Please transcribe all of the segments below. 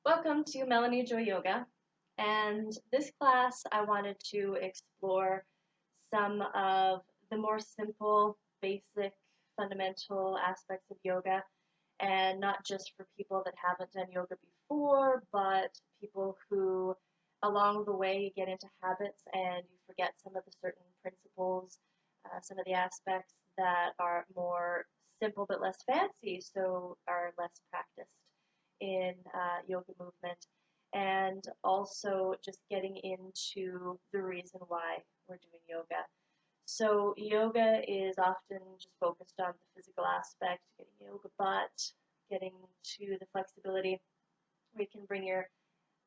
Welcome to Melanie Joy Yoga. And this class, I wanted to explore some of the more simple, basic, fundamental aspects of yoga, and not just for people that haven't done yoga before, but people who, along the way, get into habits and you forget some of the certain principles, some of the aspects that are more simple but less fancy, so are less practiced in yoga movement, and also just getting into the reason why we're doing yoga. So yoga is often just focused on the physical aspect, getting yoga butt, getting to the flexibility where you can bring your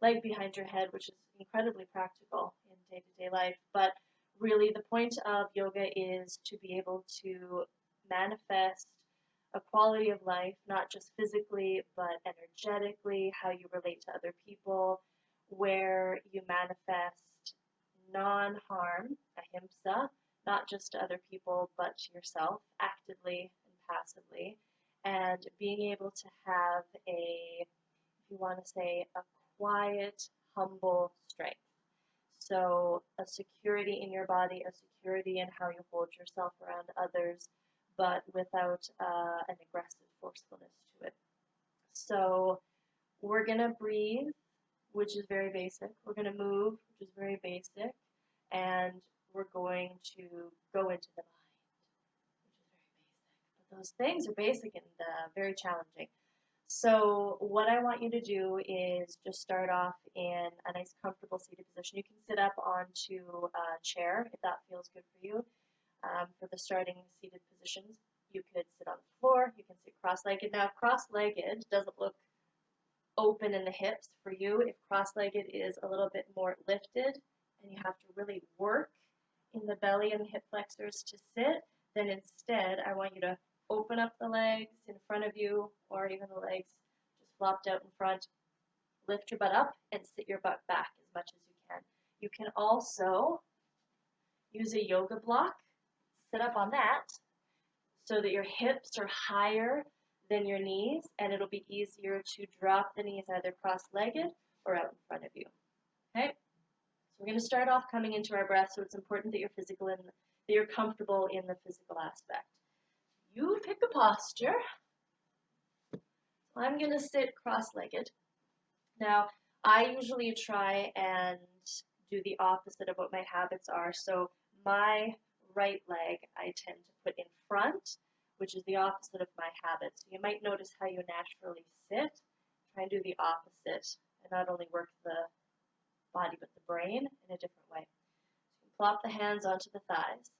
leg behind your head, which is incredibly practical in day-to-day life. But really the point of yoga is to be able to manifest a quality of life, not just physically, but energetically, how you relate to other people, where you manifest non-harm, ahimsa, not just to other people, but to yourself, actively and passively, and being able to have a, if you want to say, a quiet, humble strength. So a security in your body, a security in how you hold yourself around others, but without an aggressive forcefulness to it. So we're going to breathe, which is very basic. We're going to move, which is very basic. And we're going to go into the mind, which is very basic. But those things are basic and very challenging. So what I want you to do is just start off in a nice comfortable seated position. You can sit up onto a chair if that feels good for you. For the starting seated positions, you could sit on the floor, you can sit cross-legged. Now cross-legged doesn't look open in the hips for you. If cross-legged is a little bit more lifted and you have to really work in the belly and the hip flexors to sit, then instead I want you to open up the legs in front of you, or even the legs just flopped out in front. Lift your butt up and sit your butt back as much as you can. You can also use a yoga block. Sit up on that so that your hips are higher than your knees, and it'll be easier to drop the knees either cross-legged or out in front of you. Okay? So we're going to start off coming into our breath, so it's important that you're physical and that you're comfortable in the physical aspect. You pick a posture. I'm going to sit cross-legged. Now, I usually try and do the opposite of what my habits are. So my right leg I tend to put in front, which is the opposite of my habit. So you might notice how you naturally sit. Try and do the opposite and not only work the body but the brain in a different way. So you plop the hands onto the thighs.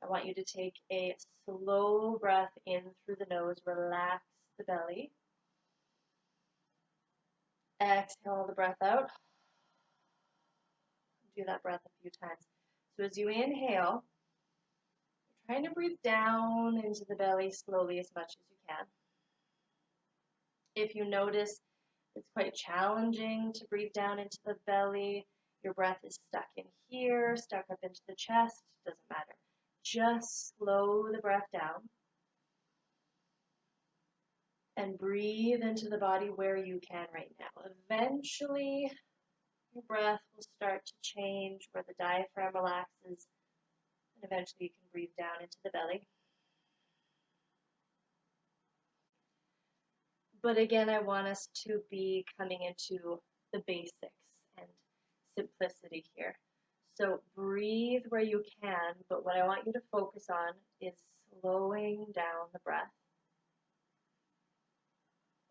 I want you to take a slow breath in through the nose, relax the belly. Exhale the breath out. Do that breath a few times. So as you inhale, you're trying to breathe down into the belly slowly as much as you can. If you notice it's quite challenging to breathe down into the belly, your breath is stuck in here, stuck up into the chest, doesn't matter. Just slow the breath down and breathe into the body where you can right now. Eventually, your breath will start to change where the diaphragm relaxes, and eventually you can breathe down into the belly. But again, I want us to be coming into the basics and simplicity here. So breathe where you can, but what I want you to focus on is slowing down the breath.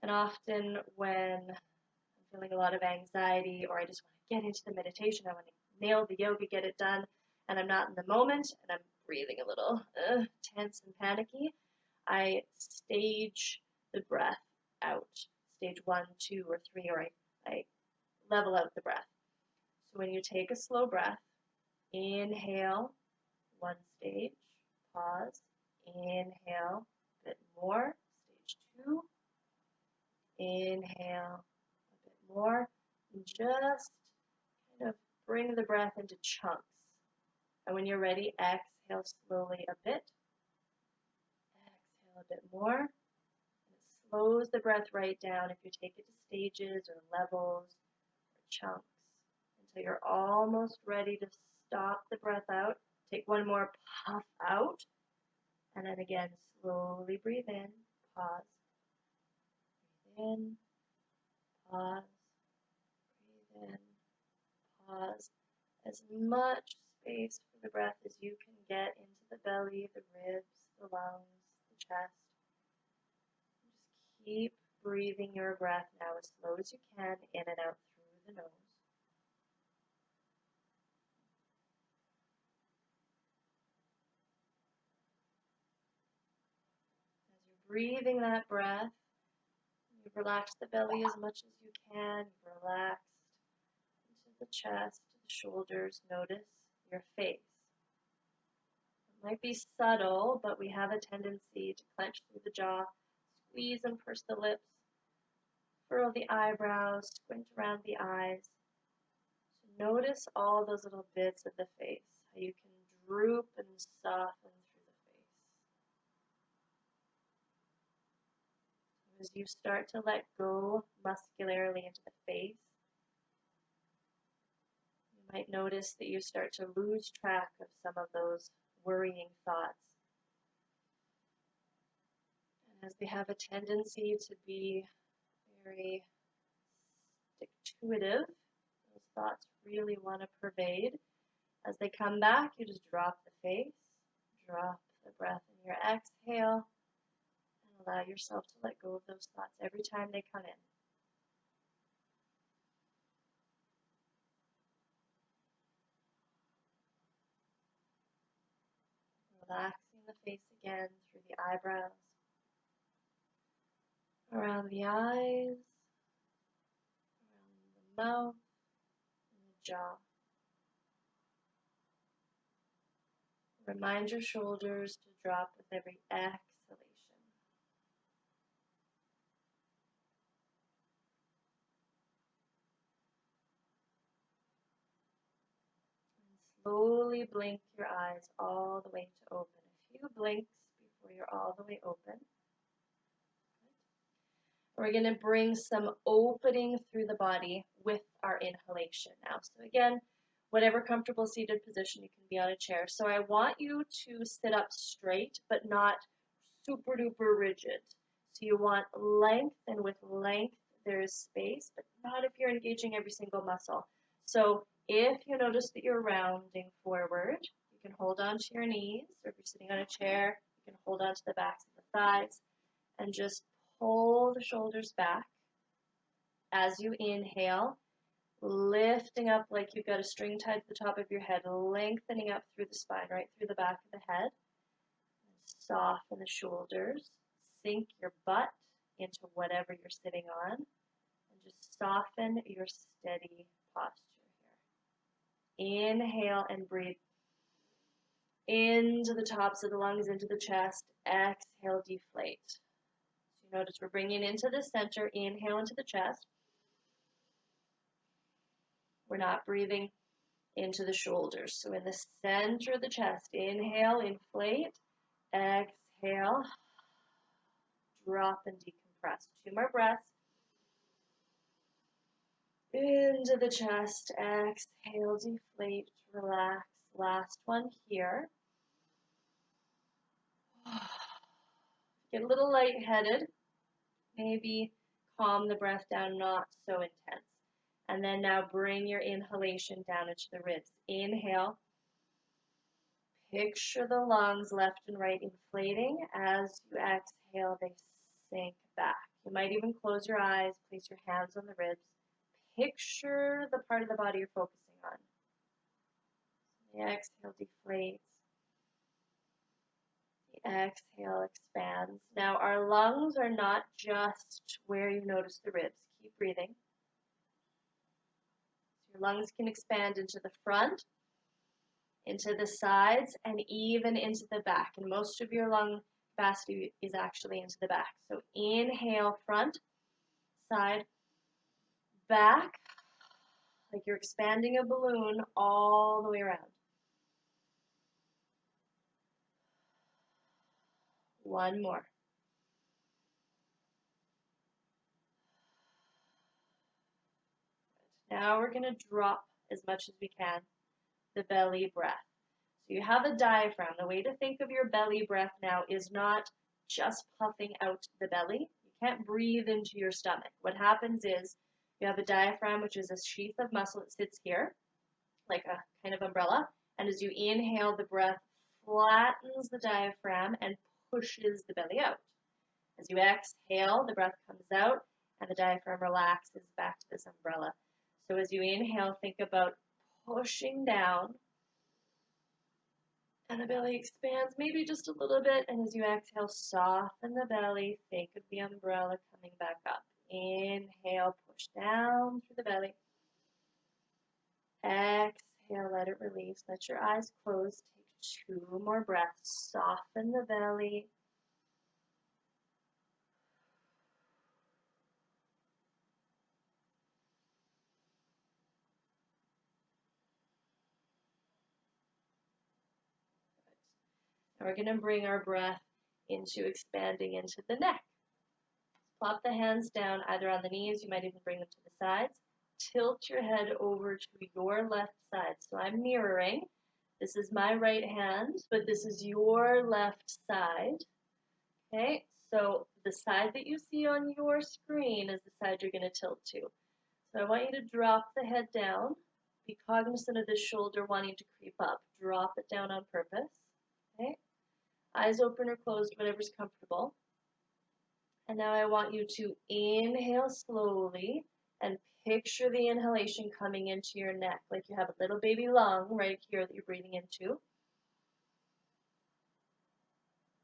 And often when I'm feeling a lot of anxiety, or I just want to get into the meditation, I want to nail the yoga, get it done, and I'm not in the moment, and I'm breathing a little tense and panicky, I stage the breath out. Stage 1, 2, or 3, or I level out the breath. So when you take a slow breath, inhale, 1 stage, pause, inhale, a bit more, stage 2, inhale, a bit more, and just kind of bring the breath into chunks. And when you're ready, exhale slowly a bit, exhale a bit more, and close the breath right down if you take it to stages or levels or chunks until you're almost ready to stop the breath out. Take one more puff out, and then again, slowly breathe in, pause, breathe in, pause, breathe in, pause. As much space for the breath as you can get into the belly, the ribs, the lungs, the chest. Just keep breathing your breath now as slow as you can, in and out through the nose. As you're breathing that breath, you relax the belly as much as you can. You relax into the chest, the shoulders. Notice your face. It might be subtle, but we have a tendency to clench through the jaw, squeeze and purse the lips, furrow the eyebrows, squint around the eyes. So notice all those little bits of the face, how you can droop and soften through the face. As you start to let go muscularly into the face, you might notice that you start to lose track of some of those worrying thoughts. And as they have a tendency to be very stick-to-itive, those thoughts really want to pervade. As they come back, you just drop the face, drop the breath in your exhale, and allow yourself to let go of those thoughts every time they come in. Relaxing the face again through the eyebrows, around the eyes, around the mouth, and the jaw. Remind your shoulders to drop with every exhalation. And slowly blink your eyes all the way to open. A few blinks before you're all the way open. We're going to bring some opening through the body with our inhalation now. So again, whatever comfortable seated position, you can be on a chair. So I want you to sit up straight, but not super duper rigid. So you want length, and with length there is space, but not if you're engaging every single muscle. So if you notice that you're rounding forward, you can hold on to your knees, or if you're sitting on a chair, you can hold on to the backs of the thighs and just pull the shoulders back as you inhale, lifting up like you've got a string tied to the top of your head, lengthening up through the spine, right through the back of the head. Soften the shoulders, sink your butt into whatever you're sitting on, and just soften your steady posture here. Inhale and breathe into the tops of the lungs, into the chest. Exhale, deflate. So you notice we're bringing into the center. Inhale into the chest. We're not breathing into the shoulders. So in the center of the chest, inhale, inflate. Exhale, drop and decompress. 2 more breaths. Into the chest, exhale, deflate, relax. Last one here. Get a little lightheaded. Maybe calm the breath down, not so intense. And then now bring your inhalation down into the ribs. Inhale. Picture the lungs left and right inflating. As you exhale, they sink back. You might even close your eyes, place your hands on the ribs. Picture the part of the body you're focusing on. The exhale deflates. The exhale expands. Now our lungs are not just where you notice the ribs. Keep breathing. So your lungs can expand into the front, into the sides, and even into the back. And most of your lung capacity is actually into the back. So inhale, front, side, back, like you're expanding a balloon all the way around. One more. Now we're going to drop as much as we can the belly breath. So you have a diaphragm. The way to think of your belly breath now is not just puffing out the belly. You can't breathe into your stomach. What happens is you have a diaphragm, which is a sheath of muscle that sits here, like a kind of umbrella. And as you inhale, the breath flattens the diaphragm and pushes the belly out. As you exhale, the breath comes out and the diaphragm relaxes back to this umbrella. So as you inhale, think about pushing down and the belly expands maybe just a little bit. And as you exhale, soften the belly. Think of the umbrella coming back up. Inhale, push down through the belly. Exhale, let it release. Let your eyes close. Take 2 more breaths. Soften the belly. And we're going to bring our breath into expanding into the neck. Plop the hands down either on the knees. You might even bring them to the sides. Tilt your head over to your left side. So I'm mirroring. This is my right hand, but this is your left side. Okay, so the side that you see on your screen is the side you're going to tilt to. So I want you to drop the head down. Be cognizant of the shoulder wanting to creep up. Drop it down on purpose. Okay, eyes open or closed, whatever's comfortable. And now I want you to inhale slowly and picture the inhalation coming into your neck, like you have a little baby lung right here that you're breathing into.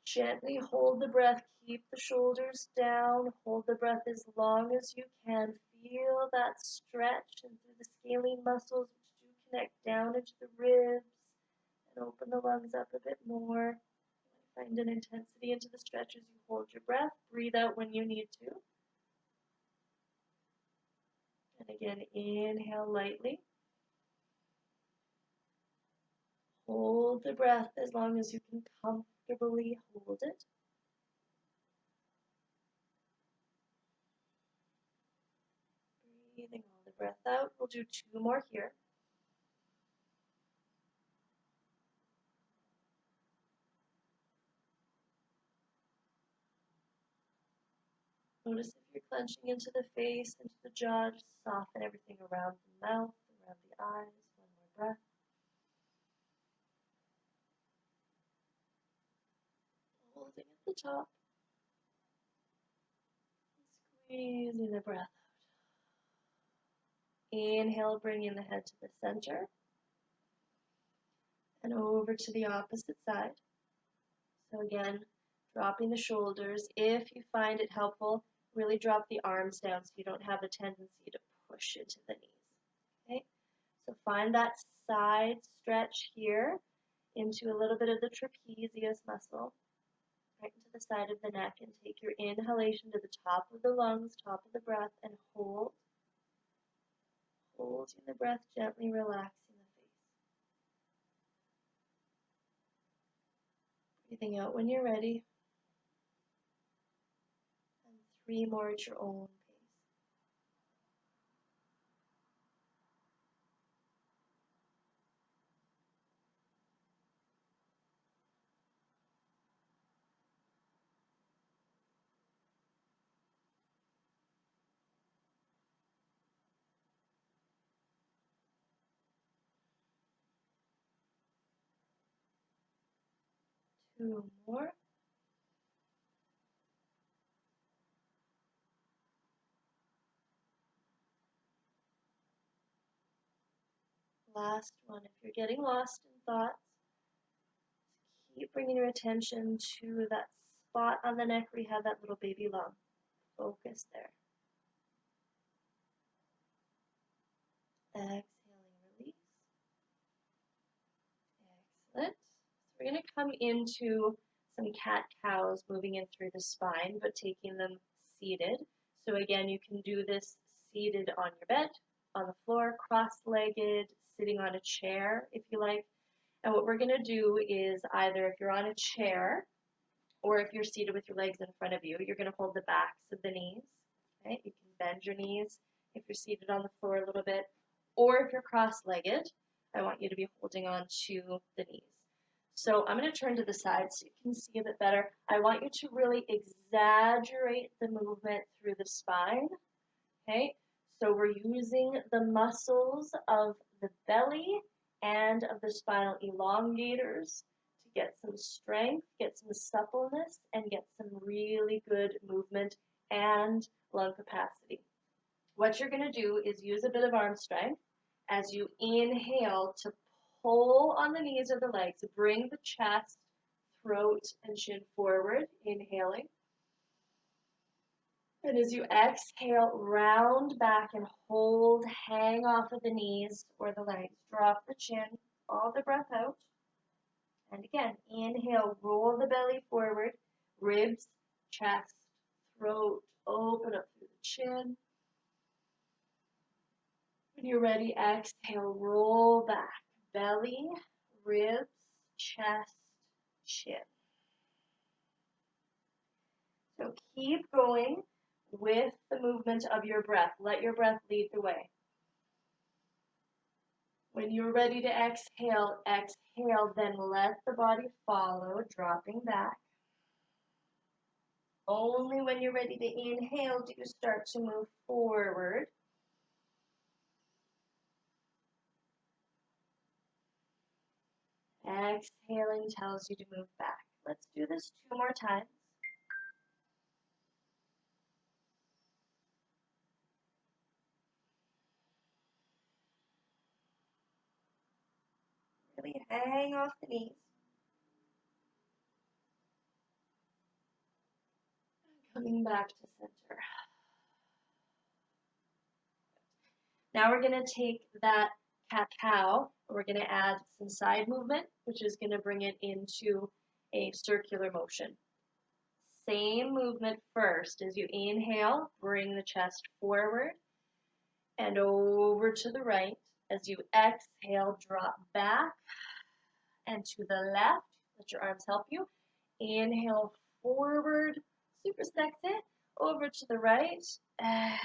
Gently hold the breath, keep the shoulders down, hold the breath as long as you can. Feel that stretch and through the scalene muscles which do connect down into the ribs and open the lungs up a bit more. Find an intensity into the stretch as you hold your breath. Breathe out when you need to. And again, inhale lightly. Hold the breath as long as you can comfortably hold it. Breathing all the breath out. We'll do 2 more here. Notice if you're clenching into the face, into the jaw, just soften everything around the mouth, around the eyes. 1 more breath. Holding at the top. Squeezing the breath out. Inhale, bringing the head to the center. And over to the opposite side. So again, dropping the shoulders. If you find it helpful, really drop the arms down so you don't have a tendency to push into the knees. Okay? So find that side stretch here into a little bit of the trapezius muscle, right into the side of the neck, and take your inhalation to the top of the lungs, top of the breath, and hold. Holding the breath, gently relaxing the face. Breathing out when you're ready. And 3 more at your own pace. Two more. Last one. If you're getting lost in thoughts, keep bringing your attention to that spot on the neck where you have that little baby lung. Focus there. Exhaling, release. Excellent. So we're going to come into some cat-cows, moving in through the spine, but taking them seated. So again, you can do this seated on your bed, on the floor, cross-legged, sitting on a chair if you like. And what we're going to do is either if you're on a chair or if you're seated with your legs in front of you, you're going to hold the backs of the knees. Okay? You can bend your knees if you're seated on the floor a little bit, or if you're cross-legged, I want you to be holding on to the knees. So I'm going to turn to the side so you can see a bit better. I want you to really exaggerate the movement through the spine, okay? So we're using the muscles of the belly and of the spinal elongators to get some strength, get some suppleness, and get some really good movement and lung capacity. What you're going to do is use a bit of arm strength as you inhale to pull on the knees or the legs. Bring the chest, throat, and chin forward, inhaling. And as you exhale, round back and hold, hang off of the knees or the legs. Drop the chin, all the breath out. And again, inhale, roll the belly forward, ribs, chest, throat, open up through the chin. When you're ready, exhale, roll back, belly, ribs, chest, chin. So keep going with the movement of your breath. Let your breath lead the way. When you're ready to exhale, exhale, then let the body follow, dropping back. Only when you're ready to inhale do you start to move forward. Exhaling tells you to move back. Let's do this 2 more times. Really hang off the knees. Coming back to center. Now we're going to take that cat-cow, and we're going to add some side movement, which is going to bring it into a circular motion. Same movement first. As you inhale, bring the chest forward and over to the right. As you exhale, drop back and to the left. Let your arms help you. Inhale forward, supersect it, over to the right. Exhale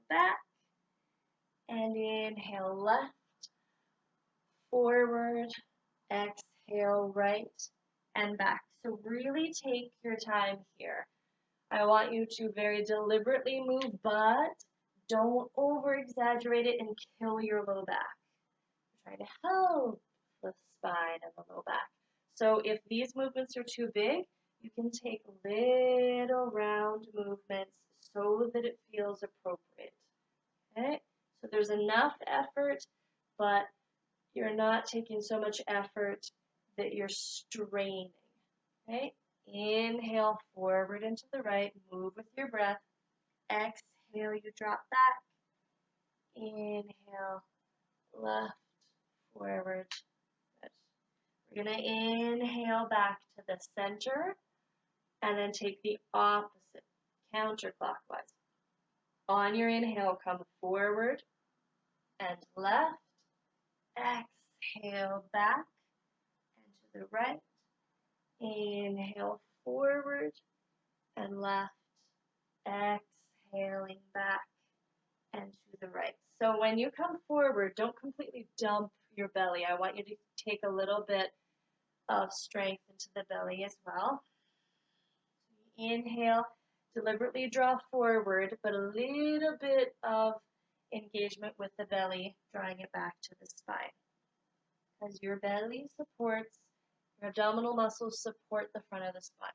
back and inhale left, forward, exhale right, and back. So really take your time here. I want you to very deliberately move, but don't over-exaggerate it and kill your low back. Try to help the spine and the low back. So if these movements are too big, you can take little round movements so that it feels appropriate. Okay? So there's enough effort, but you're not taking so much effort that you're straining. Okay? Inhale forward and to the right, move with your breath. Exhale, you drop back. Inhale, left, forward. Good. We're going to inhale back to the center and then take the opposite, counterclockwise. On your inhale, come forward and left. Exhale back and to the right. Inhale forward and left. Exhaling back and to the right. So when you come forward, don't completely dump your belly. I want you to take a little bit of strength into the belly as well. Inhale, deliberately draw forward, but a little bit of engagement with the belly, drawing it back to the spine. As your belly supports, your abdominal muscles support the front of the spine.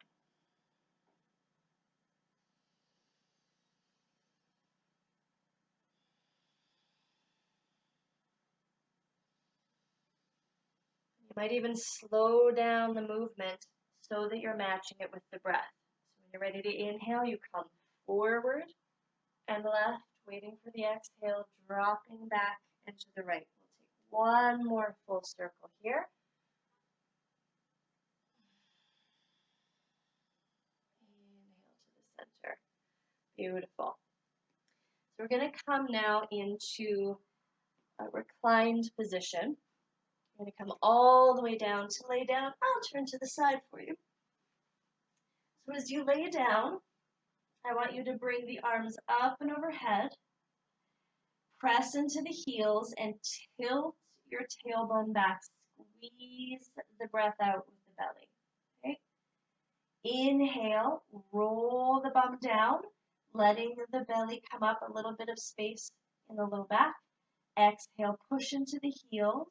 You might even slow down the movement so that you're matching it with the breath. So when you're ready to inhale, you come forward and left, waiting for the exhale, dropping back and to the right. We'll take one more full circle here. Inhale to the center. Beautiful. So we're going to come now into a reclined position. You're going to come all the way down to lay down. I'll turn to the side for you. So as you lay down, I want you to bring the arms up and overhead. Press into the heels and tilt your tailbone back. Squeeze the breath out with the belly. Okay? Inhale, roll the bum down, letting the belly come up, a little bit of space in the low back. Exhale, push into the heels,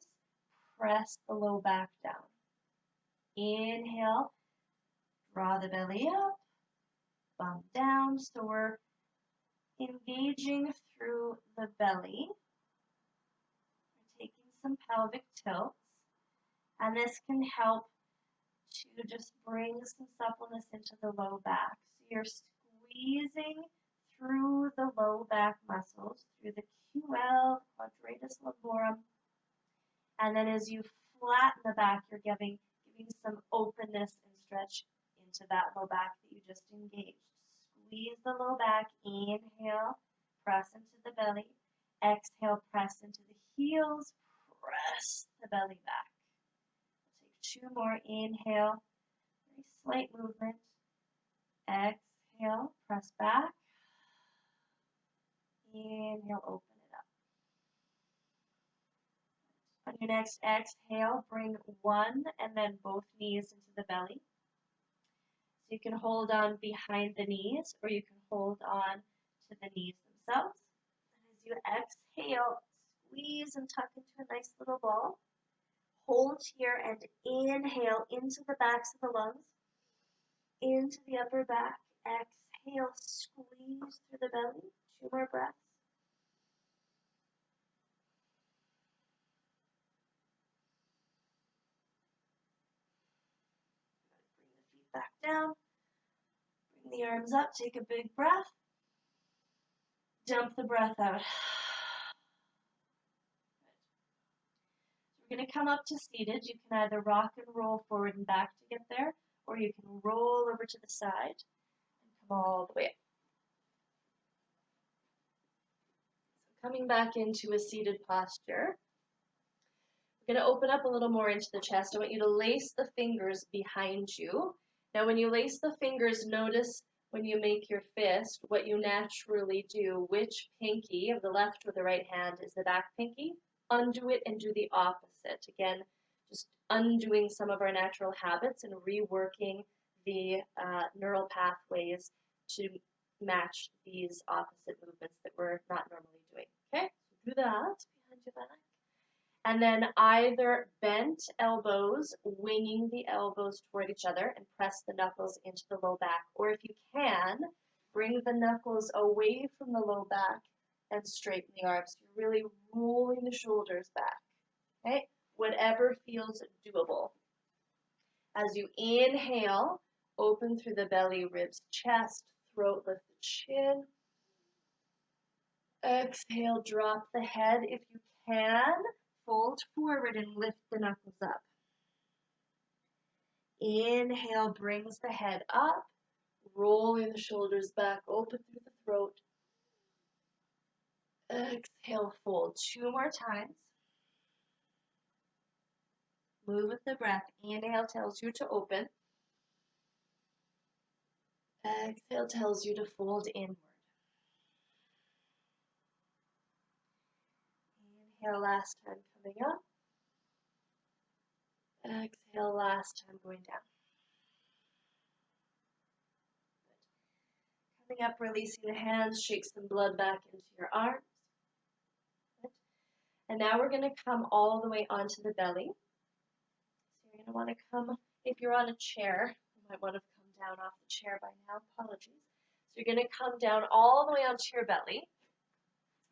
press the low back down. Inhale, draw the belly up, bum down. So we're engaging through the belly. We're taking some pelvic tilts, and this can help to just bring some suppleness into the low back. So you're squeezing through the low back muscles, through the QL, quadratus lumborum, and then as you flatten the back, you're giving some openness and stretch into that low back that you just engaged. Squeeze the low back, inhale, press into the belly, exhale, press into the heels, press the belly back. Take 2 more, inhale, very slight movement, exhale, press back, inhale, open it up. On your next exhale, bring one and then both knees into the belly. So you can hold on behind the knees, or you can hold on to the knees themselves. And as you exhale, squeeze and tuck into a nice little ball. Hold here and inhale into the backs of the lungs, into the upper back. Exhale, squeeze through the belly. 2 more breaths. Bring the feet back down. Bring the arms up. Take a big breath. Dump the breath out. We're going to come up to seated. You can either rock and roll forward and back to get there, or you can roll over to the side and come all the way up. So coming back into a seated posture, we're going to open up a little more into the chest. I want you to lace the fingers behind you. Now when you lace the fingers, notice when you make your fist, what you naturally do, which pinky of the left or the right hand is the back pinky. Undo it and do the opposite. Again, just undoing some of our natural habits and reworking the neural pathways to match these opposite movements that we're not normally doing. Okay, so do that behind your back. And then either bent elbows, winging the elbows toward each other and press the knuckles into the low back. Or if you can, bring the knuckles away from the low back and straighten the arms. You're really rolling the shoulders back. Okay? Whatever feels doable. As you inhale, open through the belly, ribs, chest, throat, lift the chin. Exhale, drop the head. If you can, fold forward and lift the knuckles up. Inhale brings the head up, rolling the shoulders back, open through the throat. Exhale, fold 2 more times. Move with the breath. Inhale tells you to open. Exhale tells you to fold inward. Inhale last time coming up. Exhale last time going down. Good. Coming up, releasing the hands, shake some blood back into your arms. Good. And now we're going to come all the way onto the belly. So you're going to want to come, if you're on a chair, you might want to come down off the chair by now, apologies. So you're going to come down all the way onto your belly.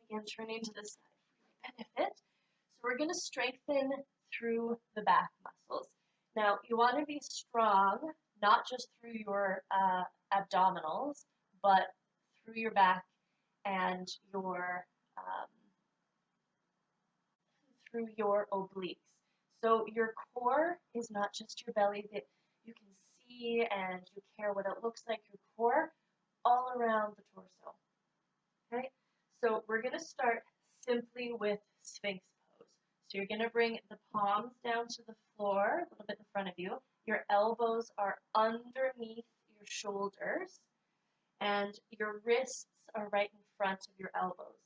Again, turning to the side for your benefit. So we're going to strengthen through the back muscles. Now, you want to be strong, not just through your abdominals, but through your back and through your obliques. So your core is not just your belly that you can see and you care what it looks like. Your core all around the torso. Okay? So we're going to start simply with Sphinx pose. So you're going to bring the palms down to the floor, a little bit in front of you. Your elbows are underneath your shoulders, and your wrists are right in front of your elbows.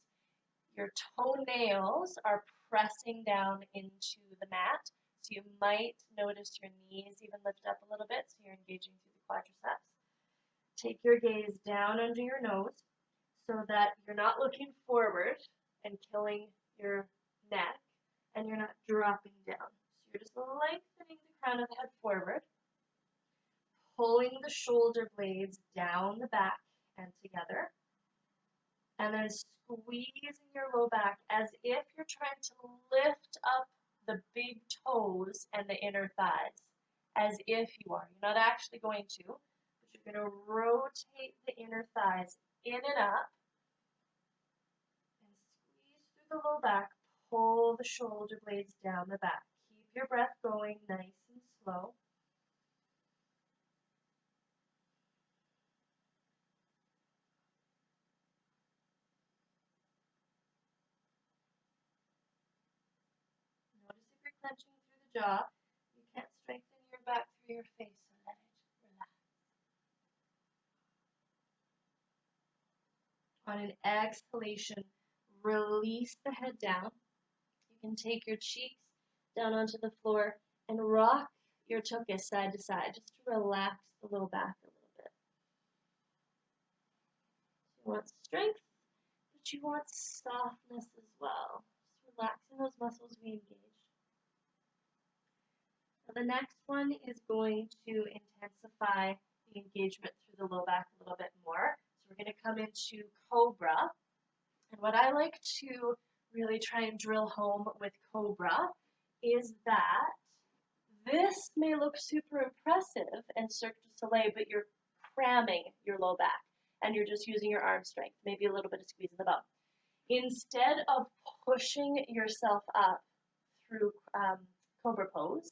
Your toenails are pressing down into the mat. So you might notice your knees even lift up a little bit, so you're engaging through the quadriceps. Take your gaze down under your nose so that you're not looking forward and killing your neck, and you're not dropping down. So you're just lengthening the crown of the head forward, pulling the shoulder blades down the back and together, and then squeezing your low back as if you're trying to lift up the big toes and the inner thighs, as if you are. You're not actually going to, but you're going to rotate the inner thighs in and up, and squeeze through the low back, pull the shoulder blades down the back. Keep your breath going nice and slow. Notice if you're clenching through the jaw. You can't strengthen your back through your face, so let it relax. On an exhalation, release the head down. You can take your cheeks down onto the floor and rock your tuchus side to side, just to relax the low back a little bit. You want strength, but you want softness as well. Just relaxing those muscles we engaged. Now the next one is going to intensify the engagement through the low back a little bit more. So we're going to come into Cobra. And what I like to really try and drill home with Cobra is that this may look super impressive and Cirque du Soleil, but you're cramming your low back and you're just using your arm strength, maybe a little bit of squeeze in the bum. Instead of pushing yourself up through Cobra pose,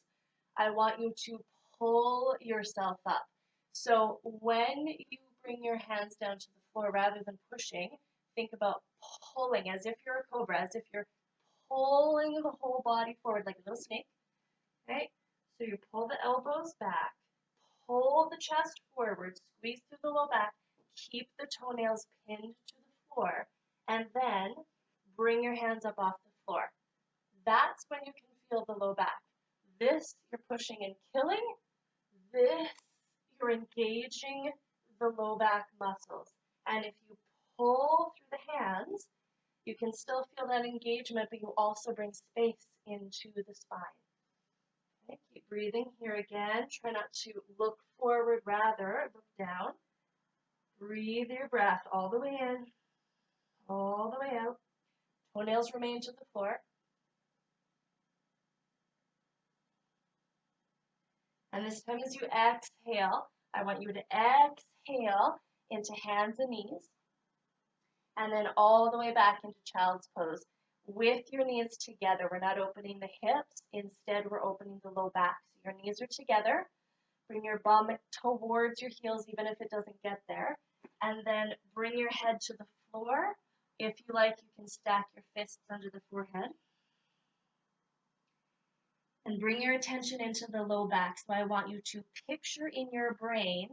I want you to pull yourself up. So when you bring your hands down to the floor rather than pushing, think about pulling as if you're a cobra, as if you're pulling the whole body forward like a little snake. Okay? So you pull the elbows back, pull the chest forward, squeeze through the low back, keep the toenails pinned to the floor, and then bring your hands up off the floor. That's when you can feel the low back. This, you're pushing and killing. This, you're engaging the low back muscles. And if you pull through the hands, you can still feel that engagement, but you also bring space into the spine. Okay, keep breathing here again. Try not to look forward, rather look down. Breathe your breath all the way in, all the way out. Toenails remain to the floor. And this time as you exhale, I want you to exhale into hands and knees. And then all the way back into child's pose with your knees together. We're not opening the hips. Instead, we're opening the low back. So your knees are together. Bring your bum towards your heels, even if it doesn't get there. And then bring your head to the floor. If you like, you can stack your fists under the forehead. And bring your attention into the low back. So I want you to picture in your brain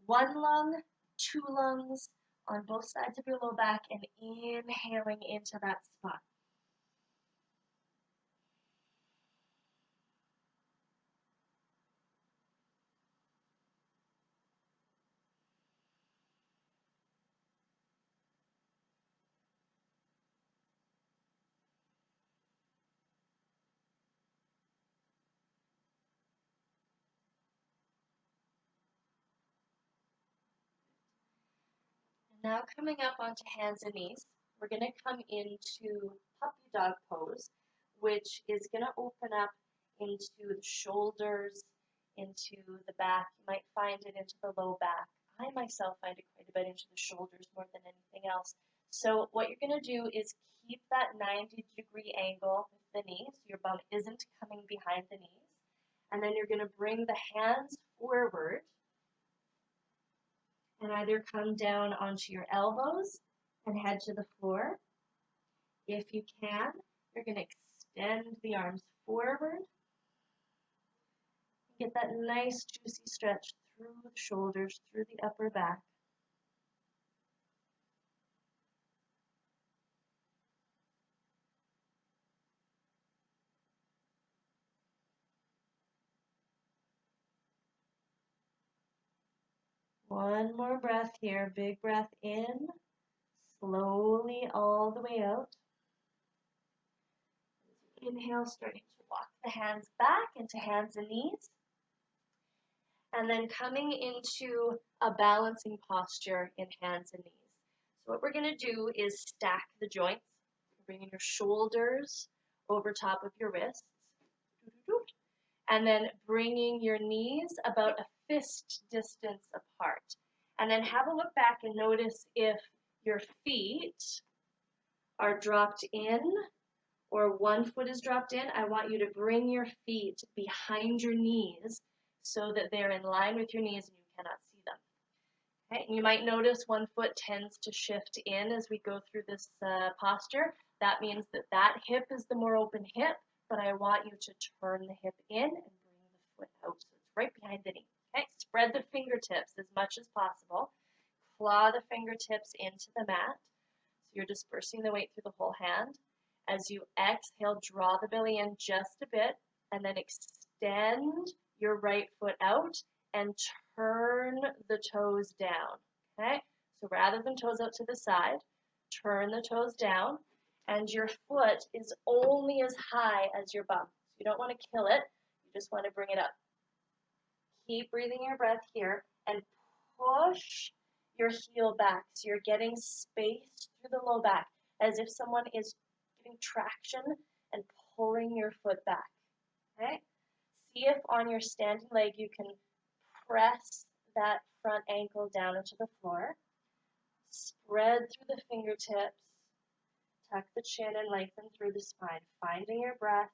1 lung, 2 lungs on both sides of your low back and inhaling into that spot. Now coming up onto hands and knees, we're going to come into puppy dog pose, which is going to open up into the shoulders, into the back. You might find it into the low back. I myself find it quite a bit into the shoulders more than anything else. So what you're going to do is keep that 90-degree angle with the knees. So your bum isn't coming behind the knees. And then you're going to bring the hands forward and either come down onto your elbows and head to the floor. If you can, you're going to extend the arms forward. Get that nice juicy stretch through the shoulders, through the upper back. One more breath here. Big breath in, slowly all the way out. Inhale, starting to walk the hands back into hands and knees. And then coming into a balancing posture in hands and knees. So what we're going to do is stack the joints, bringing your shoulders over top of your wrists, and then bringing your knees about a fist distance apart. And then have a look back and notice if your feet are dropped in or one foot is dropped in. I want you to bring your feet behind your knees so that they're in line with your knees and you cannot see them. Okay? And you might notice one foot tends to shift in as we go through this posture. That means that that hip is the more open hip, but I want you to turn the hip in and bring the foot out so it's right behind the knee. Okay? Spread the fingertips as much as possible. Claw the fingertips into the mat. So you're dispersing the weight through the whole hand. As you exhale, draw the belly in just a bit, and then extend your right foot out and turn the toes down, okay? So rather than toes out to the side, turn the toes down, and your foot is only as high as your bum. So you don't want to kill it, you just want to bring it up. Keep breathing your breath here, and push your heel back, so you're getting space through the low back, as if someone is giving traction and pulling your foot back, okay? See if on your standing leg you can press that front ankle down into the floor. Spread through the fingertips. Tuck the chin and lengthen through the spine. Finding your breath.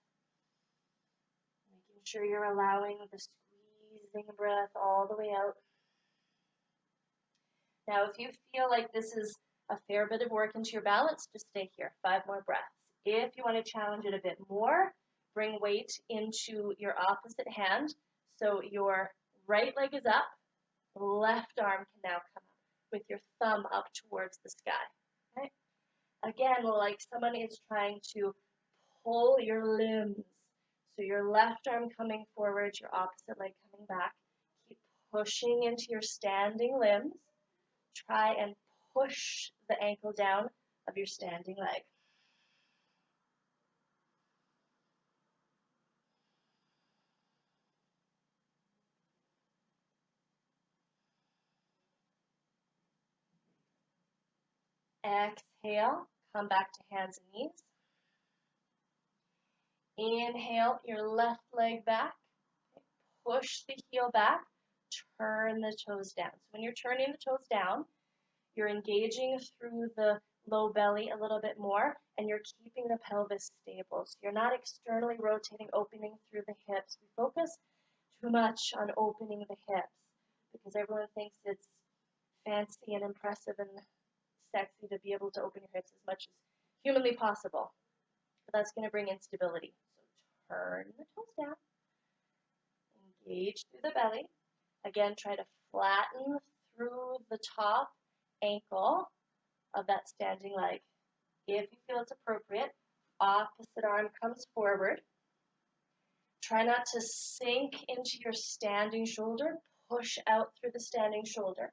Making sure you're allowing the squeezing breath all the way out. Now, if you feel like this is a fair bit of work into your balance, just stay here. 5 more breaths. If you want to challenge it a bit more, bring weight into your opposite hand. So your right leg is up, left arm can now come up with your thumb up towards the sky. Okay? Again, like someone is trying to pull your limbs. So your left arm coming forward, your opposite leg coming back. Keep pushing into your standing limbs. Try and push the ankle down of your standing leg. Exhale, come back to hands and knees. Inhale, your left leg back. Push the heel back, turn the toes down. So when you're turning the toes down, you're engaging through the low belly a little bit more, and you're keeping the pelvis stable. So you're not externally rotating, opening through the hips. We focus too much on opening the hips because everyone thinks it's fancy and impressive and sexy to be able to open your hips as much as humanly possible. But that's going to bring instability. So turn the toes down. Engage through the belly. Again, try to flatten through the top ankle of that standing leg. If you feel it's appropriate, opposite arm comes forward. Try not to sink into your standing shoulder. Push out through the standing shoulder.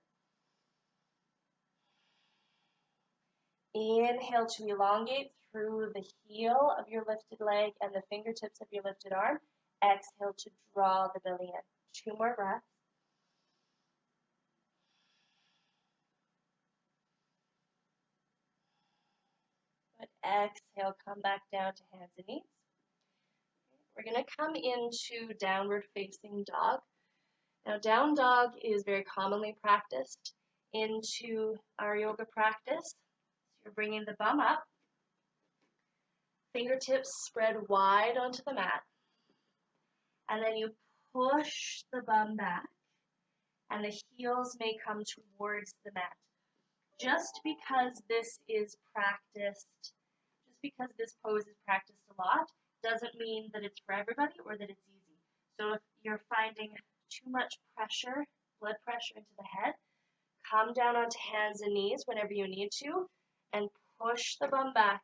Inhale to elongate through the heel of your lifted leg and the fingertips of your lifted arm. Exhale to draw the belly in. 2 more breaths. Good. Exhale, come back down to hands and knees. We're going to come into downward facing dog. Now, down dog is very commonly practiced into our yoga practice. So you're bringing the bum up, fingertips spread wide onto the mat, and then you push the bum back, and the heels may come towards the mat. Just because this is practiced, just because this pose is practiced a lot, doesn't mean that it's for everybody or that it's easy. So if you're finding too much pressure, blood pressure into the head, come down onto hands and knees whenever you need to, and push the bum back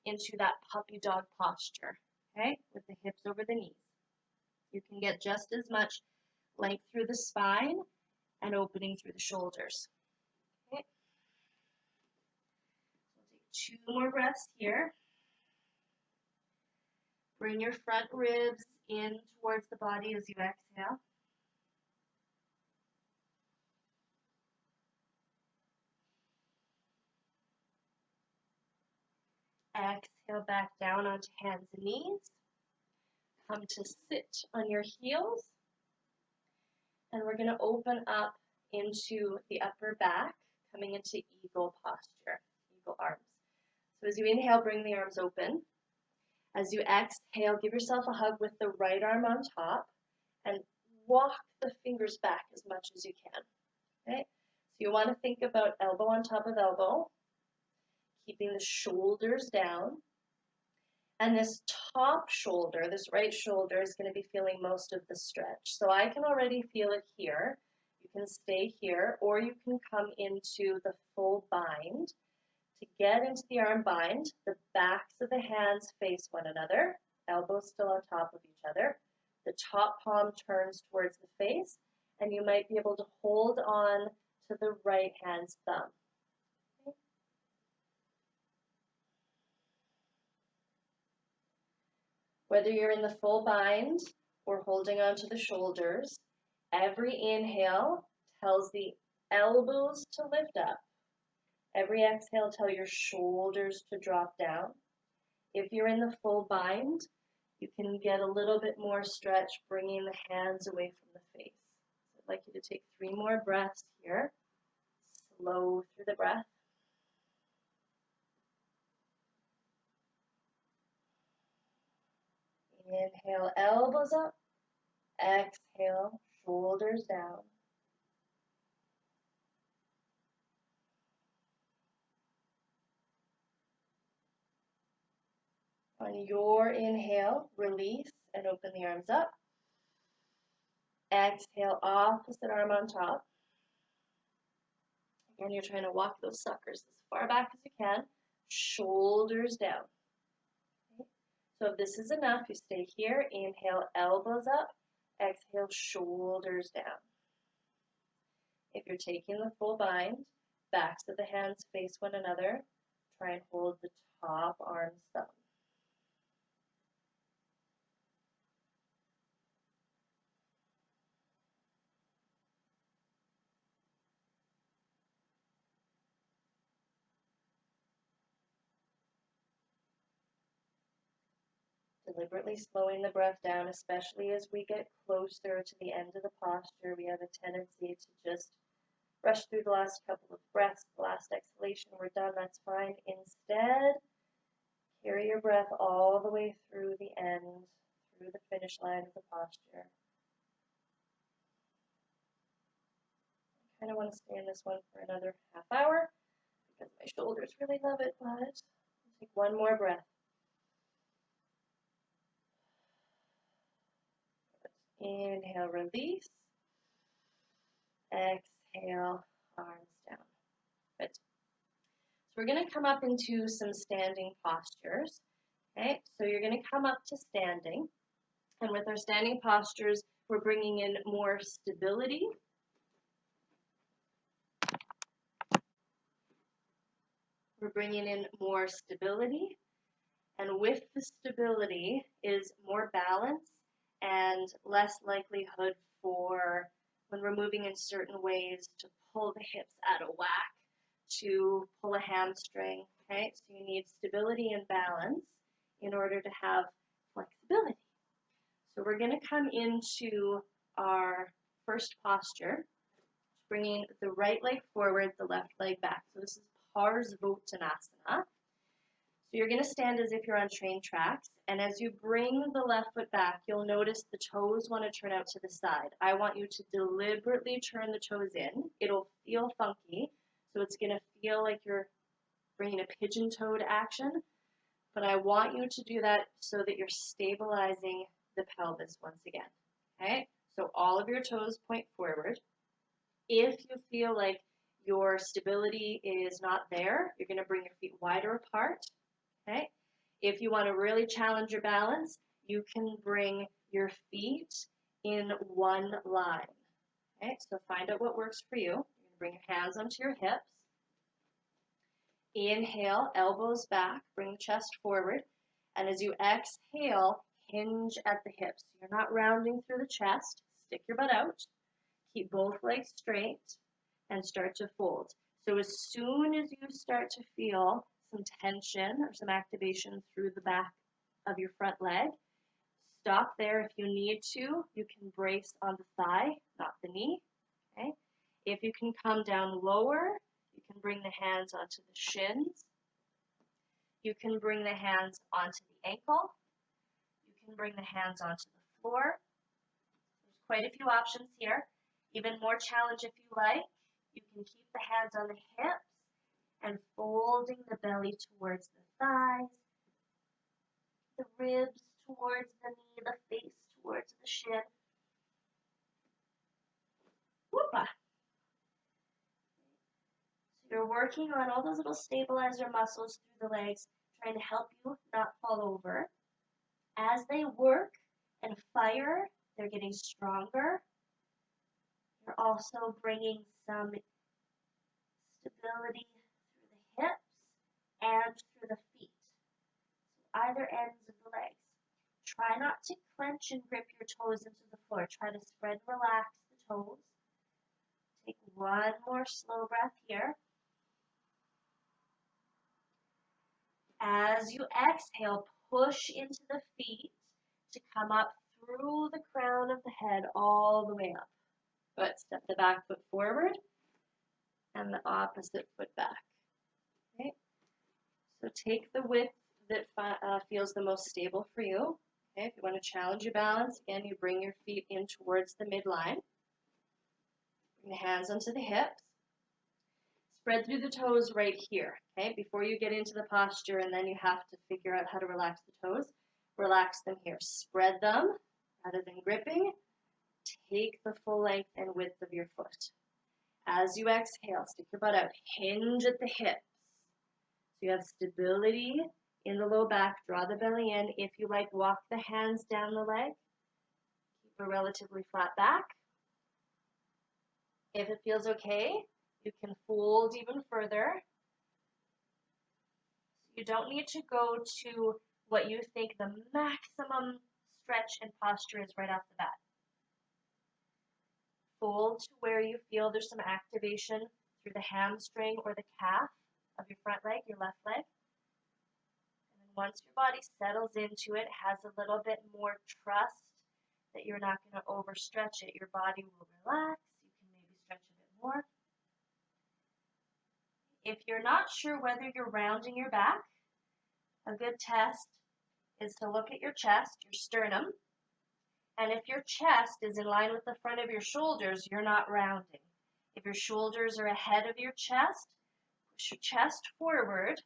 into that puppy dog posture, okay, with the hips over the knees. You can get just as much length through the spine and opening through the shoulders. Okay. We'll take 2 more breaths here. Bring your front ribs in towards the body as you exhale. Exhale back down onto hands and knees. Come to sit on your heels. And we're going to open up into the upper back, coming into eagle posture, eagle arms. So as you inhale, bring the arms open. As you exhale, give yourself a hug with the right arm on top and walk the fingers back as much as you can. Okay? So you want to think about elbow on top of elbow, keeping the shoulders down. And this top shoulder, this right shoulder, is going to be feeling most of the stretch. So I can already feel it here. You can stay here, or you can come into the full bind. To get into the arm bind, the backs of the hands face one another, elbows still on top of each other. The top palm turns towards the face, and you might be able to hold on to the right hand's thumb. Okay. Whether you're in the full bind or holding on to the shoulders, every inhale tells the elbows to lift up. Every exhale, tell your shoulders to drop down. If you're in the full bind, you can get a little bit more stretch, bringing the hands away from the face. So I'd like you to take 3 more breaths here. Slow through the breath. Inhale, elbows up. Exhale, shoulders down. On your inhale, release and open the arms up. Exhale, opposite arm on top. Again, you're trying to walk those suckers as far back as you can. Shoulders down. Okay. So if this is enough, you stay here. Inhale, elbows up. Exhale, shoulders down. If you're taking the full bind, backs of the hands face one another. Try and hold the top arms thumb. Deliberately slowing the breath down, especially as we get closer to the end of the posture. We have a tendency to just rush through the last couple of breaths, the last exhalation, we're done, that's fine. Instead, carry your breath all the way through the end, through the finish line of the posture. I kind of want to stay in this one for another half hour because my shoulders really love it, but I'll take 1 more breath. Inhale, release. Exhale, arms down. Good. So we're going to come up into some standing postures. Okay, so you're going to come up to standing. And with our standing postures, we're bringing in more stability. We're bringing in more stability. And with the stability is more balance and less likelihood for, when we're moving in certain ways, to pull the hips out of whack, to pull a hamstring. Okay, so you need stability and balance in order to have flexibility. So we're going to come into our first posture, bringing the right leg forward, the left leg back. So this is Parsvottanasana. So you're going to stand as if you're on train tracks, and as you bring the left foot back, you'll notice the toes want to turn out to the side. I want you to deliberately turn the toes in. It'll feel funky, so it's going to feel like you're bringing a pigeon-toed action, but I want you to do that so that you're stabilizing the pelvis once again. Okay, so all of your toes point forward. If you feel like your stability is not there, you're going to bring your feet wider apart. Okay, if you want to really challenge your balance, you can bring your feet in one line. Okay, so find out what works for you. You're going to bring your hands onto your hips. Inhale, elbows back, bring the chest forward. And as you exhale, hinge at the hips. You're not rounding through the chest. Stick your butt out. Keep both legs straight and start to fold. So as soon as you start to feel some tension or some activation through the back of your front leg, stop there. If you need to, you can brace on the thigh, not the knee. Okay? If you can come down lower, you can bring the hands onto the shins. You can bring the hands onto the ankle. You can bring the hands onto the floor. There's quite a few options here. Even more challenge if you like. You can keep the hands on the hips and folding the belly towards the thighs, the ribs towards the knee, the face towards the shin. Whoopah. So you're working on all those little stabilizer muscles through the legs, trying to help you not fall over. As they work and fire, they're getting stronger. You're also bringing some stability through the hips and through the feet, so either ends of the legs. Try not to clench and grip your toes into the floor. Try to spread and relax the toes. Take one more slow breath here. As you exhale, push into the feet to come up through the crown of the head all the way up. Good. Step the back foot forward and the opposite foot back. Okay. So take the width that feels the most stable for you. Okay. If you want to challenge your balance, again, you bring your feet in towards the midline. Bring the hands onto the hips. Spread through the toes right here. Okay. Before you get into the posture and then you have to figure out how to relax the toes, relax them here. Spread them rather than gripping. Take the full length and width of your foot. As you exhale, stick your butt out. Hinge at the hips. So you have stability in the low back. Draw the belly in. If you like, walk the hands down the leg. Keep a relatively flat back. If it feels okay, you can fold even further. You don't need to go to what you think the maximum stretch and posture is right off the bat. Fold to where you feel there's some activation through the hamstring or the calf of your front leg, your left leg. And then once your body settles into it, has a little bit more trust that you're not going to overstretch it, your body will relax. You can maybe stretch a bit more. If you're not sure whether you're rounding your back, a good test is to look at your chest, your sternum. And if your chest is in line with the front of your shoulders, you're not rounding. If your shoulders are ahead of your chest, push your chest forward,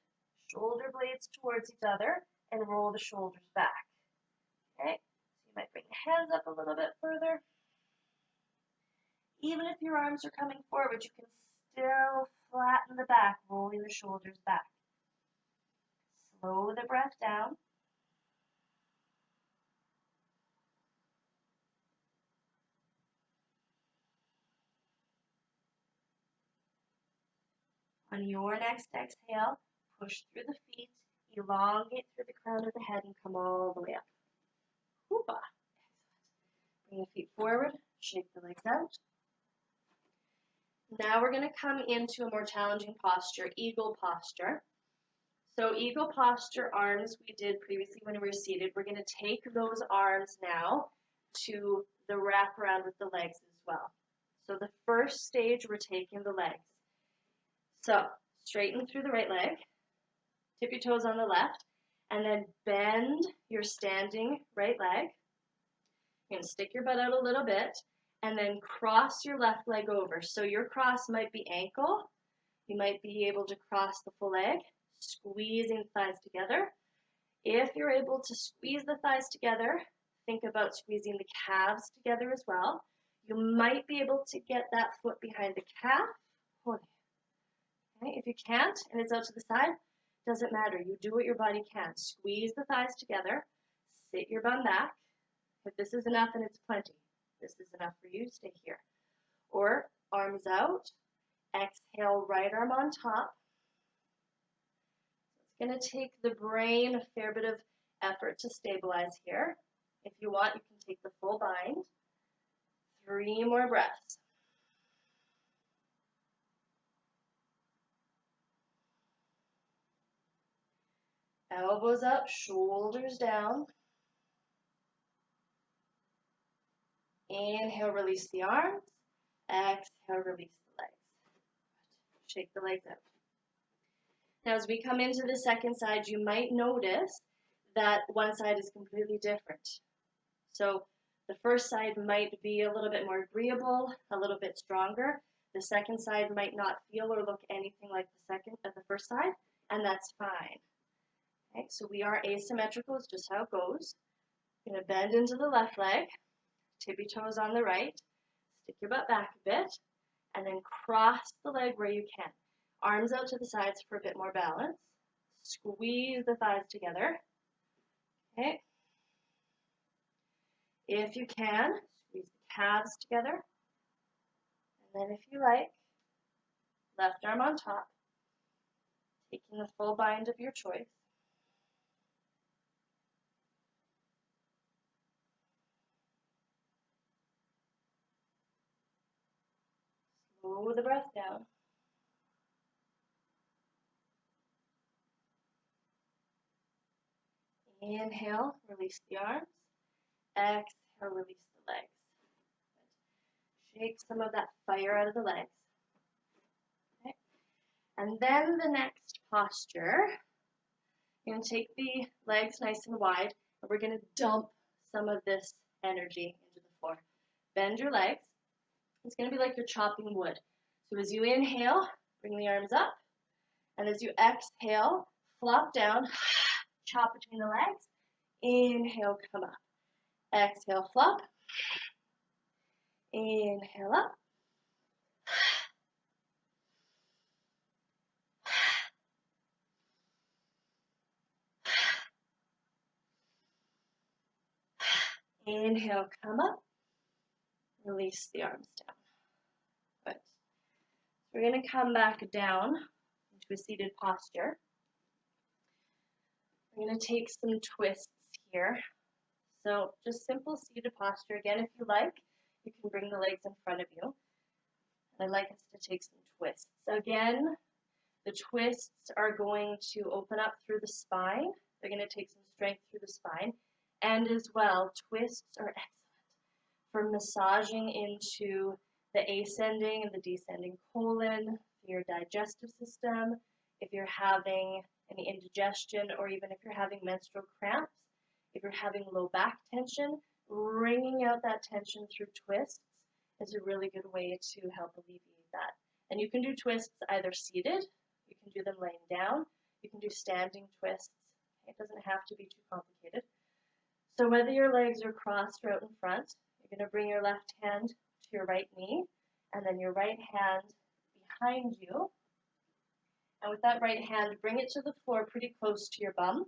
shoulder blades towards each other, and roll the shoulders back. Okay? So you might bring the hands up a little bit further. Even if your arms are coming forward, you can still flatten the back, rolling the shoulders back. Slow the breath down. On your next exhale, push through the feet, elongate through the crown of the head, and come all the way up. Whoopah. Excellent. Bring the feet forward, shake the legs out. Now we're going to come into a more challenging posture, eagle posture. So eagle posture arms we did previously when we were seated. We're going to take those arms now to the wraparound with the legs as well. So the first stage, we're taking the legs. So straighten through the right leg, tip your toes on the left, and then bend your standing right leg. You're going to stick your butt out a little bit, and then cross your left leg over. So your cross might be ankle. You might be able to cross the full leg, squeezing the thighs together. If you're able to squeeze the thighs together, think about squeezing the calves together as well. You might be able to get that foot behind the calf. Okay, if you can't and it's out to the side, doesn't matter. You do what your body can. Squeeze the thighs together. Sit your bum back. If this is enough and it's plenty, this is enough for you, stay here. or arms out. Exhale, right arm on top. It's going to take the brain a fair bit of effort to stabilize here. If you want, you can take the full bind. 3 more breaths. Elbows up, shoulders down. Inhale, release the arms. Exhale, release the legs. Shake the legs out. Now, as we come into the second side, you might notice that one side is completely different. So the first side might be a little bit more agreeable, a little bit stronger. The second side might not feel or look anything like the first side, and that's fine. Okay, so we are asymmetrical, it's just how it goes. You're going to bend into the left leg, tippy toes on the right, stick your butt back a bit, and then cross the leg where you can. Arms out to the sides for a bit more balance. Squeeze the thighs together. Okay. If you can, squeeze the calves together. And then if you like, left arm on top, taking the full bind of your choice. Slow the breath down. Inhale, release the arms. Exhale, release the legs. Shake some of that fire out of the legs. Okay. And then the next posture, you're going to take the legs nice and wide, and we're going to dump some of this energy into the floor. Bend your legs. It's going to be like you're chopping wood. So as you inhale, bring the arms up. And as you exhale, flop down, chop between the legs. Inhale, come up. Exhale, flop. Inhale up. Inhale, come up. Release the arms down. Good. So we're going to come back down into a seated posture. We're going to take some twists here. So just simple seated posture. Again, if you like, you can bring the legs in front of you. And I'd like us to take some twists. Again, the twists are going to open up through the spine. They're going to take some strength through the spine. And as well, twists are excellent for massaging into the ascending and the descending colon, your digestive system, if you're having any indigestion, or even if you're having menstrual cramps, if you're having low back tension, wringing out that tension through twists is a really good way to help alleviate that. And you can do twists either seated, you can do them laying down, you can do standing twists. It doesn't have to be too complicated. So whether your legs are crossed or out in front, you're going to bring your left hand to your right knee, and then your right hand behind you. And with that right hand, bring it to the floor pretty close to your bum,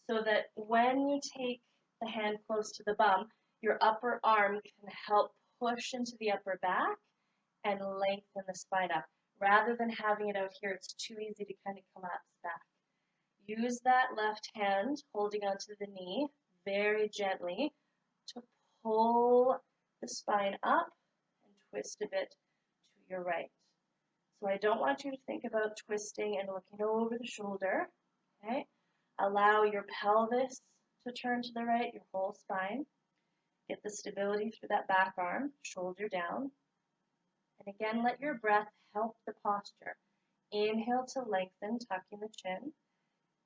so that when you take the hand close to the bum, your upper arm can help push into the upper back and lengthen the spine up. Rather than having it out here, it's too easy to kind of collapse back. Use that left hand holding onto the knee very gently to pull the spine up and twist a bit to your right. So I don't want you to think about twisting and looking over the shoulder. Okay? Allow your pelvis to turn to the right, your whole spine. Get the stability through that back arm, shoulder down. And again, let your breath help the posture. Inhale to lengthen, tucking the chin.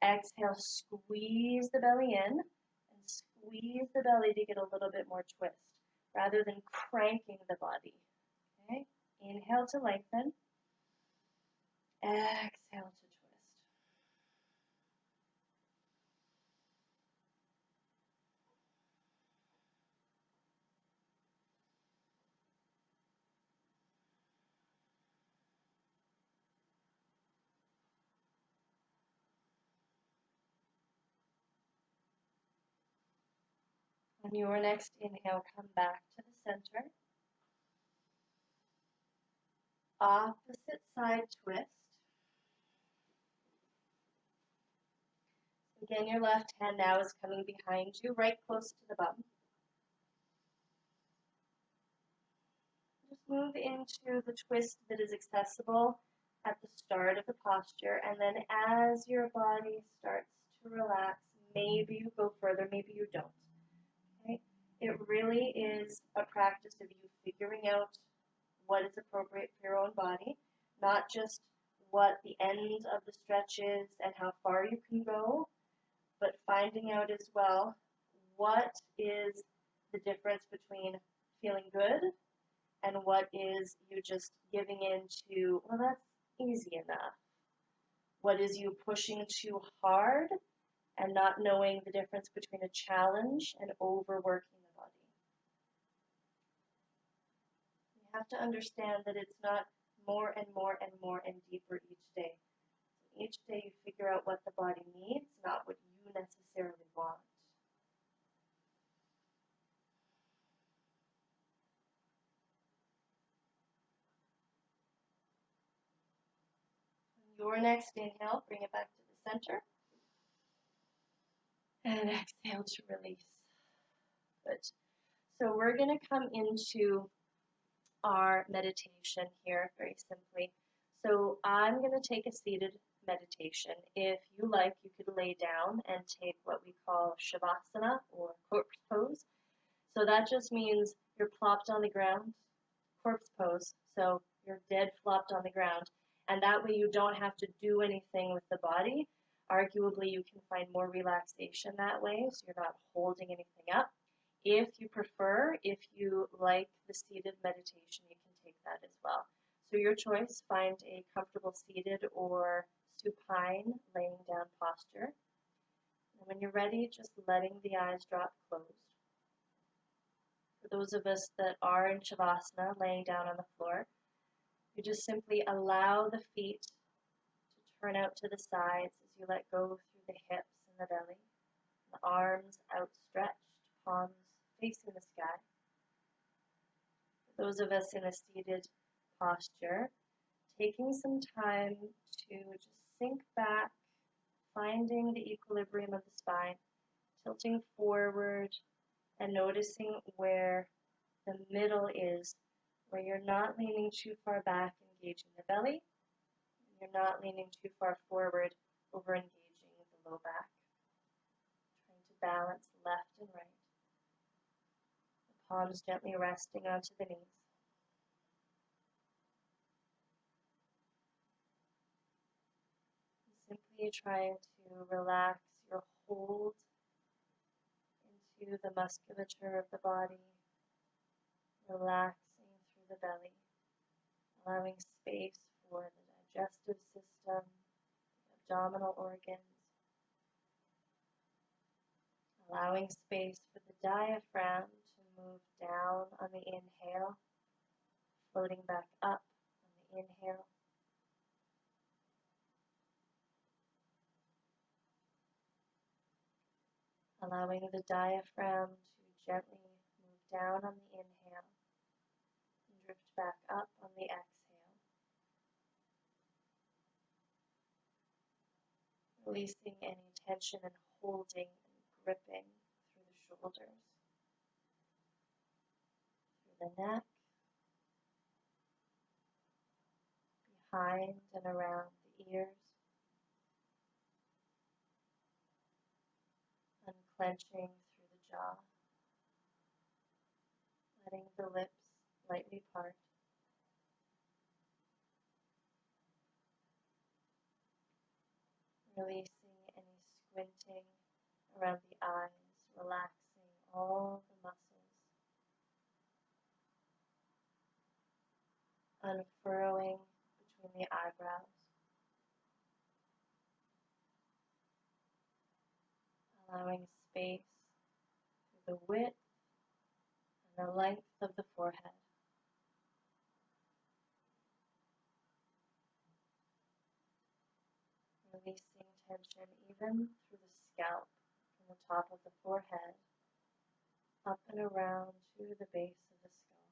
Exhale, squeeze the belly in, and squeeze the belly to get a little bit more twist, rather than cranking the body. Okay? Inhale to lengthen. Exhale to twist. On your next inhale, come back to the center. opposite side twist. Again, your left hand now is coming behind you, right close to the bum. Just move into the twist that is accessible at the start of the posture, and then as your body starts to relax, maybe you go further, maybe you don't. Okay? It really is a practice of you figuring out what is appropriate for your own body, not just what the end of the stretch is and how far you can go, but finding out as well what is the difference between feeling good and what is you just giving into, well, that's easy enough. What is you pushing too hard and not knowing the difference between a challenge and overworking the body. You have to understand that it's not more and more and more and deeper each day. Each day you figure out what the body needs, not what you necessarily want. Your next inhale, bring it back to the center. And exhale to release. Good. So we're going to come into our meditation here very simply. So I'm going to take a seated meditation. If you like, you could lay down and take what we call Shavasana or corpse pose. So that just means you're plopped on the ground, corpse pose. So you're dead flopped on the ground. And that way you don't have to do anything with the body. Arguably, you can find more relaxation that way, so you're not holding anything up. If you prefer, if you like the seated meditation, you can take that as well. So your choice, find a comfortable seated or supine laying down posture. And when you're ready, just letting the eyes drop closed. For those of us that are in Shavasana, laying down on the floor, you just simply allow the feet to turn out to the sides as you let go through the hips and the belly. The arms outstretched, palms facing the sky. For those of us in a seated posture, taking some time to just sink back, finding the equilibrium of the spine, tilting forward and noticing where the middle is, where you're not leaning too far back, engaging the belly, and you're not leaning too far forward, over engaging the low back. Trying to balance left and right. The palms gently resting onto the knees. Simply trying to relax your hold into the musculature of the body, relaxing through the belly, allowing space for the digestive system, the abdominal organs, allowing space for the diaphragm to move down on the inhale, floating back up on the inhale. Allowing the diaphragm to gently move down on the inhale and drift back up on the exhale. Releasing any tension and holding and gripping through the shoulders, through the neck, behind and around the ears. Unclenching through the jaw, letting the lips lightly part. Releasing any squinting around the eyes, relaxing all the muscles. Unfurrowing between the eyebrows. Allowing space through the width and the length of the forehead. Releasing tension even through the scalp, from the top of the forehead, up and around to the base of the skull.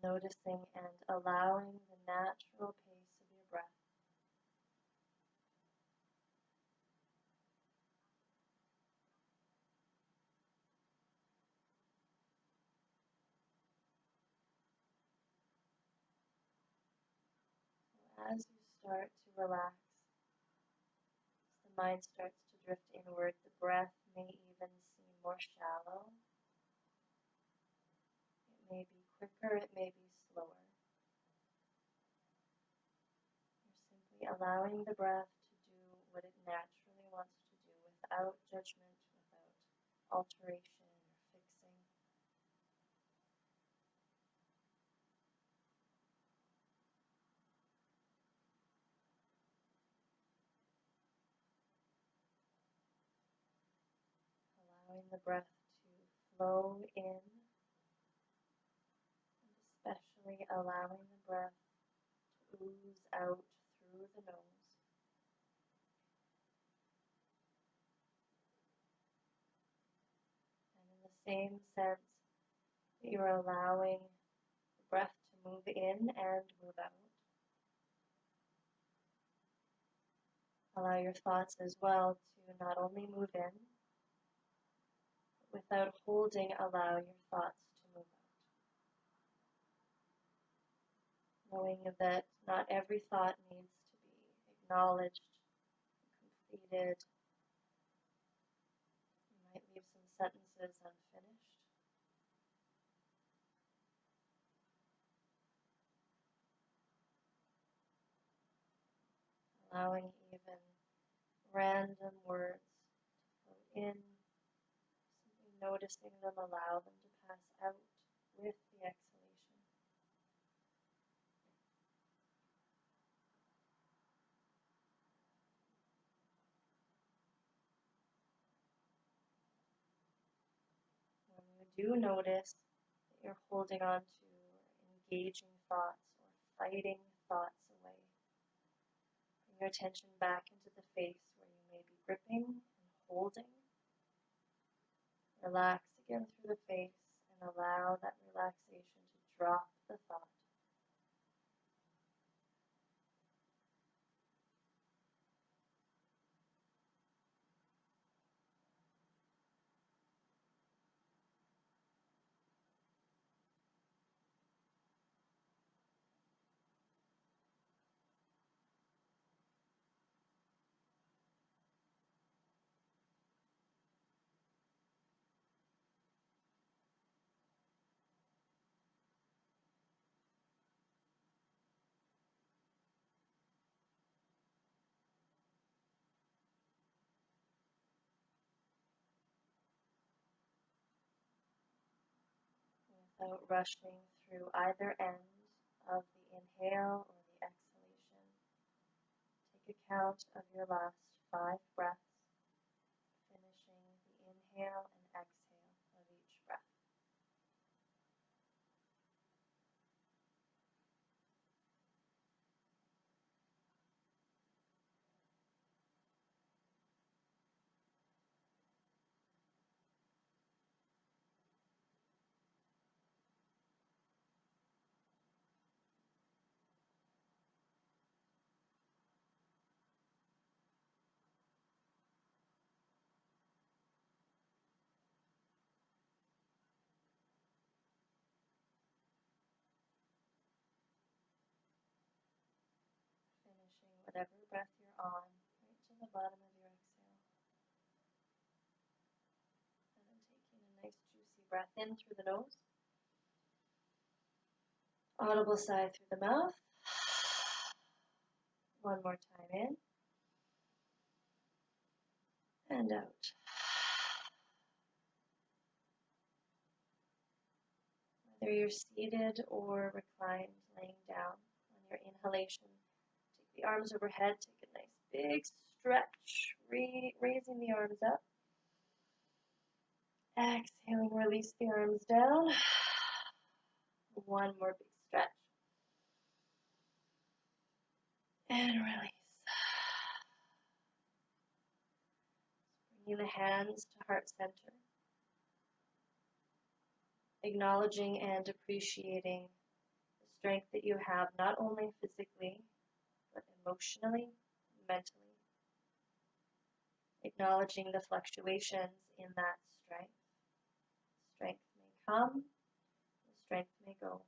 noticing and allowing the natural pace of your breath. As you start to relax, as the mind starts to drift inward, the breath may even seem more shallow. It may be quicker, it may be slower. You're simply allowing the breath to do what it naturally wants to do without judgment, without alteration or fixing. Allowing the breath to flow in, and especially allowing the breath to ooze out through the nose. And in the same sense that you're allowing the breath to move in and move out, allow your thoughts as well to not only move in, but without holding, allow your thoughts to move out. Knowing that not every thought needs to be acknowledged, completed. You might leave some sentences unfinished. Allowing even random words to flow in, simply noticing them, allow them to pass out with the exhalation. When you do notice that you're holding on to engaging thoughts or fighting thoughts away, bring your attention back into the face where you may be gripping and holding. Relax again through the face and allow that relaxation to drop the thought. Without rushing through either end of the inhale or the exhalation, take account of your last 5 breaths, finishing the inhale and exhale of each breath. Finishing whatever breath you're on, right to the bottom of your exhale. And then taking a nice juicy breath in through the nose. Audible sigh through the mouth. One more time in. And out. Whether you're seated or reclined, laying down on your inhalation, take the arms overhead, take a nice big stretch, raising the arms up. Exhaling, release the arms down. One more big stretch. And release. Bringing the hands to heart center. Acknowledging and appreciating strength that you have not only physically, but emotionally, mentally, acknowledging the fluctuations in that strength. Strength may come, strength may go.